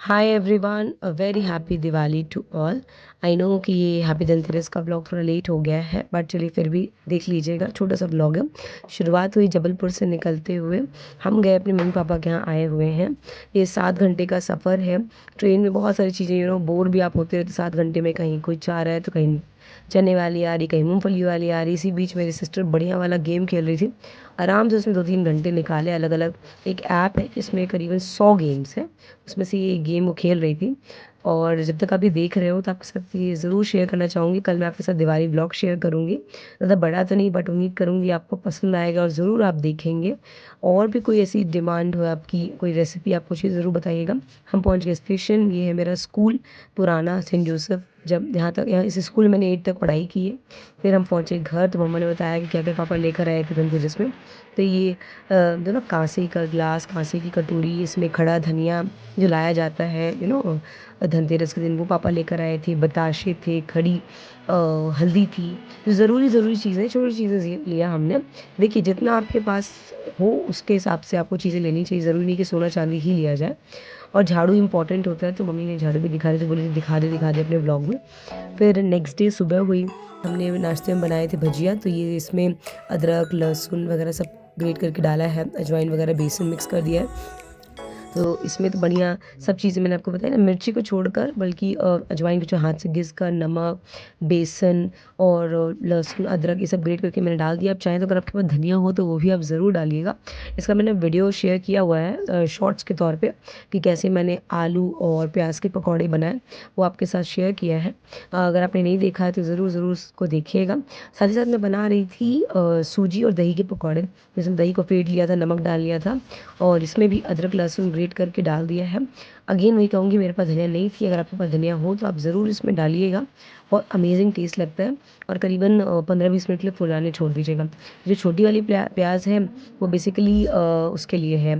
Hi everyone, a very happy Diwali to all. I know कि ये happy Dhanteras का vlog थोड़ा लेट हो गया है, बट चलिए फिर भी देख लीजिएगा। छोटा सा व्लॉग है। शुरुआत हुई जबलपुर से निकलते हुए। हम गए अपने मम्मी पापा के यहाँ, आए हुए हैं। ये 7 घंटे का सफ़र है। ट्रेन में बहुत सारी चीज़ें बोर भी आप होते रहते 7 घंटे में। कहीं कोई चाह रहा है तो कहीं चने वाली आ रही, कहीं मूंगफली वाली आ रही। इसी बीच मेरी सिस्टर बढ़िया वाला गेम खेल रही थी। आराम से उसमें 2-3 घंटे निकाले। अलग अलग एक ऐप है जिसमें करीबन 100 गेम्स हैं। उसमें से ये गेम वो खेल रही थी। और जब तक आप ये देख रहे हो तो आपके साथ ये ज़रूर शेयर करना चाहूँगी। कल मैं आपके साथ दिवाली व्लॉग शेयर करूँगी। ज़्यादा बड़ा तो नहीं, बट उम्मीद करूँगी आपको पसंद आएगा और ज़रूर आप देखेंगे। और भी कोई ऐसी डिमांड हो आपकी, कोई रेसिपी आपको चाहिए, ज़रूर बताइएगा। हम पहुँच गए स्टेशन। ये है मेरा स्कूल, पुराना सेंट जोसेफ। जब यहाँ तक, यहाँ इस स्कूल में मैंने 8 तक पढ़ाई की है। फिर हम पहुँचे घर तो मम्मा ने बताया कि क्या क्या पापा लेकर आए थे धनतेरस में। तो ये जो ना कांसे का ग्लास, कांसे की कटोरी, इसमें खड़ा धनिया जो लाया जाता है धनतेरस के दिन, वो पापा लेकर आए थे। बताशे थे, खड़ी हल्दी थी। जो ज़रूरी चीज़ें, छोटी चीज़ें लिया हमने। देखिए, जितना आपके पास हो उसके हिसाब से आपको चीज़ें लेनी चाहिए। ज़रूरी नहीं कि सोना चांदी ही लिया जाए। और झाड़ू इम्पॉर्टेंट होता है, तो मम्मी ने झाड़ू भी दिखा रही थी, बोली थी दिखा दे अपने ब्लॉग में। फिर नेक्स्ट डे सुबह हुई। हमने नाश्ते में बनाए थे भजिया। तो ये इसमें अदरक, लहसुन वगैरह सब ग्रेट करके डाला है, अजवाइन वगैरह, बेसन मिक्स कर दिया है। तो इसमें तो बढ़िया सब चीज़ें मैंने आपको बताई ना, मिर्ची को छोड़कर, बल्कि अजवाइन को जो हाथ से घिस कर, नमक, बेसन और लहसुन, अदरक, ये सब ग्रेट करके मैंने डाल दिया। आप चाहें तो अगर आपके पास धनिया हो तो वो भी आप ज़रूर डालिएगा। इसका मैंने वीडियो शेयर किया हुआ है शॉर्ट्स के तौर पे, कि कैसे मैंने आलू और प्याज के पकौड़े बनाए, वो आपके साथ शेयर किया है। अगर आपने नहीं देखा है तो ज़रूर उसको देखिएगा। साथ ही साथ मैं बना रही थी सूजी और दही के पकौड़े। जिसमें दही को फेंट लिया था, नमक डाल लिया था, और इसमें भी अदरक लहसुन ग्रेट करके डाल दिया है। अगेन वही कहूँगी, मेरे पास धनिया नहीं थी। अगर आपके पास धनिया हो तो आप ज़रूर इसमें डालिएगा। बहुत अमेजिंग टेस्ट लगता है। और करीबन 15-20 मिनट के लिए फुलाने छोड़ दीजिएगा। जो छोटी वाली प्याज है वो बेसिकली उसके लिए है,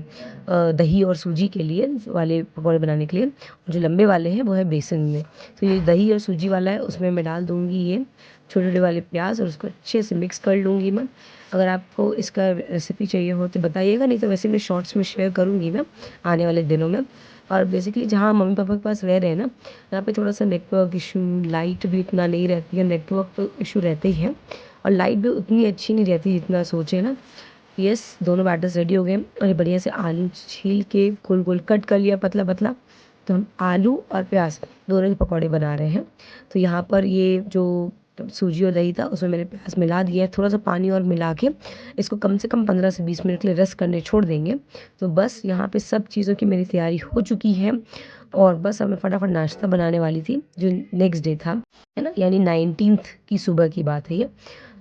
दही और सूजी के लिए वाले पकौड़े बनाने के लिए। और जो लंबे वाले हैं वो है बेसन में। तो ये दही और सूजी वाला है, उसमें मैं डाल दूँगी ये छोटे छोटे वाले प्याज, और उसको अच्छे से मिक्स कर लूँगी मैं। अगर आपको इसका रेसिपी चाहिए हो तो बताइएगा, नहीं तो वैसे मैं शॉर्ट्स में शेयर करूँगी मैं आने वाले दिनों में। और बेसिकली जहाँ मम्मी पापा के पास रह रहे हैं ना, यहाँ पे थोड़ा सा नेटवर्क इशू, लाइट भी इतना नहीं रहती है। नेटवर्क तो इशू रहते ही है, और लाइट भी उतनी अच्छी नहीं रहती जितना सोचे ना। यस, दोनों बैटर्स रेडी हो गए। और ये बढ़िया से आलू छील के गोल गोल कट कर लिया, पतला पतला। तो हम आलू और प्याज दोनों के पकौड़े बना रहे हैं। तो यहाँ पर ये जो सूजी और दही था उसमें मैंने प्याज मिला दिया है। थोड़ा सा पानी और मिला के इसको कम से कम 15 से 20 मिनट के लिए रेस्ट करने छोड़ देंगे। तो बस यहाँ पे सब चीज़ों की मेरी तैयारी हो चुकी है। और बस अब मैं फटाफट नाश्ता बनाने वाली थी, जो नेक्स्ट डे था, है ना, यानी 19th की सुबह की बात है ये।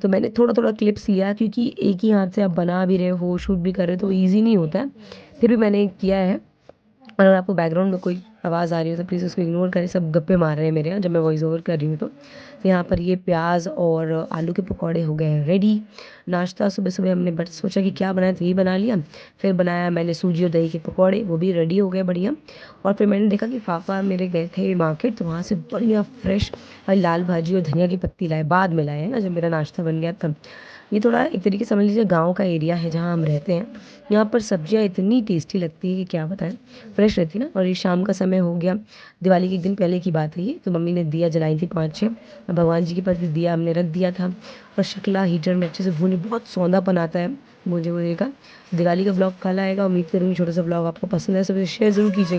तो मैंने थोड़ा थोड़ा क्लिप्स लिया, क्योंकि एक ही हाथ से आप बना भी रहे हो, शूट भी कर रहे हो, तो ईजी नहीं होता है। फिर भी मैंने किया है। और अगर आपको बैकग्राउंड में कोई आवाज़ आ रही हो तो प्लीज़ उसको इग्नोर करें। सब गप्पे मार रहे हैं मेरे यहाँ जब मैं वॉइस ओवर कर रही हूँ। तो यहाँ पर ये प्याज और आलू के पकौड़े हो गए हैं रेडी। नाश्ता सुबह सुबह हमने बट सोचा कि क्या बनाए, तो ये बना लिया। फिर बनाया मैंने सूजी और दही के पकौड़े, वो भी रेडी हो गए बढ़िया। और फिर मैंने देखा कि पापा मेरे गए थे मार्केट, तो वहाँ से बढ़िया फ्रेश लाल भाजी और धनिया की पत्ती लाए। बाद में लाए हैं ना, जब मेरा नाश्ता बन गया तब। ये थोड़ा एक तरीके से समझ लीजिए गाँव का एरिया है जहाँ हम रहते हैं। यहाँ पर सब्जियाँ इतनी टेस्टी लगती है कि क्या बताएं, फ्रेश रहती है ना। और ये शाम का समय हो गया, दिवाली के एक दिन पहले की बात है ये। तो मम्मी ने दिया जलाई थी 5-6, भगवान जी के पास भी दिया हमने रख दिया था। और शक्ला हीटर में अच्छे से भूनी, बहुत सौंधापन आता है मुझे वो का। दिवाली का ब्लॉग कल आएगा। उम्मीद करूँगी छोटा सा ब्लॉग आपको पसंद है, सब शेयर ज़रूर कीजिएगा।